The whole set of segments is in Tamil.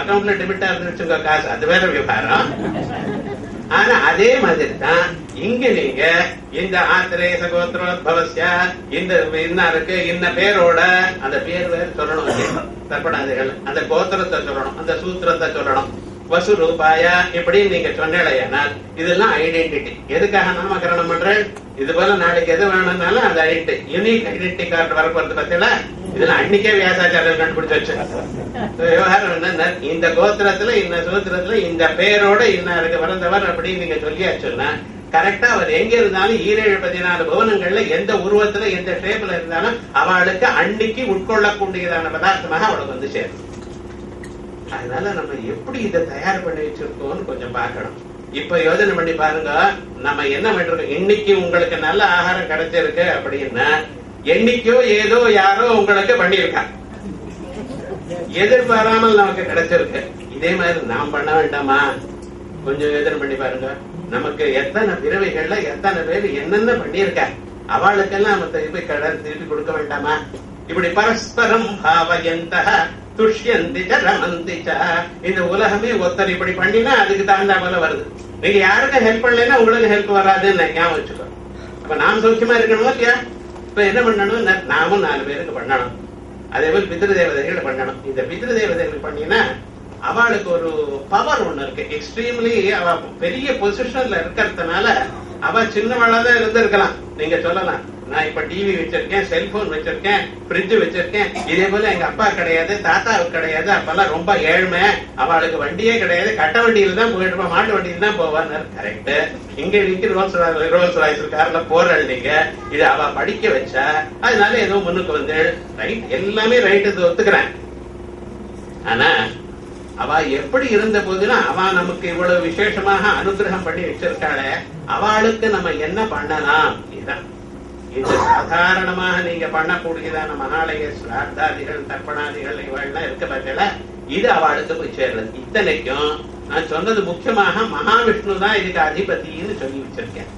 அக்கௌண்ட்ல டெபிட்டா இருந்துச்சுங்க காசு, அது வேற விவகாரம். ஆனா அதே மாதிரி தான் இங்க நீங்க இந்த ஆத்திரேச கோத்திரோத்பவஸ்ய இந்த இன்னாருக்கு இன்ன பேரோட அந்த பேர் வேறு சொல்லணும், தற்படாதுகள் அந்த கோத்திரத்தை சொல்லணும், அந்த சூத்திரத்தை சொல்லணும். வசு ரூபாய இப்படி நீங்க சொன்னேனால் இதெல்லாம் ஐடென்டிட்டி. எதுக்காக நாமகரணம் பண்றேன்? இது போல நாளைக்கு எது வேணும்னாலும் அந்த ஐடென்டி யூனிக் ஐடென்டிட்டி கார்டு வரப்போறது பத்தில இதெல்லாம் அன்னைக்கே வியாசாச்சாரியர் கண்டுபிடிச்சு வச்சு விவகாரம் என்ன, இந்த கோத்திரத்துல இந்த சூத்திரத்துல இந்த பேரோட இன்னாருக்கு பிறந்தவர் அப்படின்னு நீங்க சொல்லியாச்சுன்னா கரெக்டா அவர் எங்க இருந்தாலும் 17-14 புவனங்கள்ல எந்த உருவத்துல எந்த ஷேப்ல இருந்தாலும் அவளுக்கு அன்னைக்கு உட்கொள்ளக்கூடியதான பதார்த்தமாக அவளுக்கு வந்து சேரும். அதனால நம்ம எப்படி இதை தயார் பண்ணி வச்சிருக்கோம்னு கொஞ்சம் பார்க்கணும். இப்ப யோசனை பண்ணி பாருங்க, நம்ம என்ன பண்றோம், இன்னைக்கு உங்களுக்கு நல்ல ஆகாரம் கிடைச்சிருக்கு அப்படின்னா என்னைக்கோ ஏதோ யாரோ உங்களுக்கு பண்ணியிருக்காங்க, எதிர்பாராமல் நமக்கு கிடைச்சிருக்கு. இதே மாதிரி நாம் பண்ண வேண்டாமா? கொஞ்சம் யோசனை பண்ணி பாருங்க, நமக்கு எத்தனை பிறவைகள்ல எத்தனை பேர் என்னென்ன பண்ணியிருக்க, அவளுக்கெல்லாம் நம்ம திருப்பி கொடுக்க வேண்டாமா? இப்படி பரஸ்பரம் பாவயந்த துஷ்யந்தி ரமந்தி. இந்த உலகமே ஒருத்தர் இப்படி பண்ணினா அதுக்கு தகுந்த போல வருது. நீங்க யாருக்கும் ஹெல்ப் பண்ணலைன்னா உங்களுக்கு ஹெல்ப் வராதுன்னு ஞாபகம் வச்சுக்கோ. அப்ப நாம் சௌக்கியமா இருக்கணுமா இல்லையா? இப்ப என்ன பண்ணணும், நாமும் 4 பேருக்கு பண்ணணும். அதே போல பித்ரு தேவதைகள் பண்ணணும். இந்த பித்ரு தேவதைகள் பண்ணினா அவளுக்கு ஒரு பவர் ஒண்ணு இருக்கு. எக்ஸ்ட்ரீம்லி அவ பெரிய பொசிஷன்ல இருக்கிறதுனால அவ சின்னவளாதான் இருந்திருக்கலாம். நீங்க சொல்லலாம், நான் இப்ப டிவி வச்சிருக்கேன், செல்போன் வச்சிருக்கேன், பிரிட்ஜ் வச்சிருக்கேன், இதே போல எங்க அப்பா கிடையாது, தாத்தாவுக்கு கிடையாது, அப்பெல்லாம் ரொம்ப ஏழ்மை, அவளுக்கு வண்டியே கிடையாது, கட்ட வண்டியில தான் போயிட்டு இருப்பா, மாட்டு வண்டியில தான் போவான்னு. கரெக்ட். இங்க இன்னைக்கு ரோல்ஸ் ராய்ஸ் கார்ல போறாள் நீங்க, இது அவ படிக்க வச்சா அதனால ஏதோ முன்னுக்கு வந்து ரைட், எல்லாமே ரைட், இது ஒத்துக்கிறேன். ஆனா அவ எப்படி இருந்த போதுன்னா அவ நமக்கு இவ்வளவு விசேஷமாக அனுகிரகம் பண்ணி வச்சிருக்காளே, அவளுக்கு நம்ம என்ன பண்ணலாம்? இதுதான் இந்த சாதாரணமாக நீங்க பண்ணக்கூடியதான மகாலய ஸ்ராத்தாதிகள் தர்ப்பணாதிகள் இவெல்லாம் இருக்க பார்த்தல, இது அவளுக்கு போய் சேர்றது. இத்தனைக்கும் நான் சொன்னது முக்கியமாக மகாவிஷ்ணு தான் இதுக்கு அதிபதினு சொல்லி வச்சிருக்கேன்.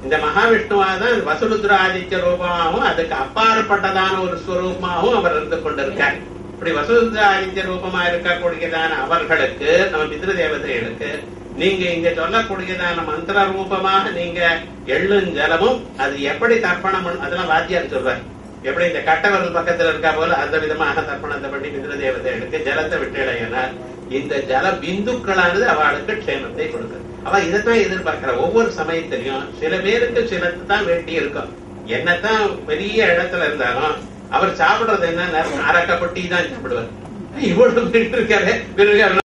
இந்த மகாவிஷ்ணுவாதான் வசுருத்ராதித்ய ரூபமாகவும் அதுக்கு அப்பாற்பட்டதான ஒரு ஸ்வரூபமாகவும் அவர் இருந்து கொண்டிருக்கார். இப்படி வசுருத்ராதித்ய ரூபமா இருக்கக்கூடியதான அவர்களுக்கு, நம்ம பித்ரு தேவதைகளுக்கு நீங்க இங்க சொல்லக்கூடியதான மந்திர ரூபமாக நீங்க எள்ளும் ஜலமும் அது எப்படி தர்ப்பணம் அதெல்லாம் வாத்தியார் சொல்றார். எப்படி இந்த கட்டவர்கள் பக்கத்துல இருக்கா போல அந்த விதமாக தர்ப்பணத்தை பண்ணி பித்ரு தேவதைகளுக்கு ஜலத்தை விட்டுடையினார். இந்த ஜல பிந்துக்களானது அவளுக்கு க்ஷேமத்தை கொடுக்குது. அவ இதைத்தான் எதிர்பார்க்கிற. ஒவ்வொரு சமயத்திலையும் சில பேருக்கு சிலது தான் வேண்டி இருக்கும். என்னத்தான் பெரிய இடத்துல இருந்தாலும் அவர் சாப்பிடுறது என்ன, அரக்கப்பட்டி தான் சாப்பிடுவார். இவ்வளவு இருக்காரு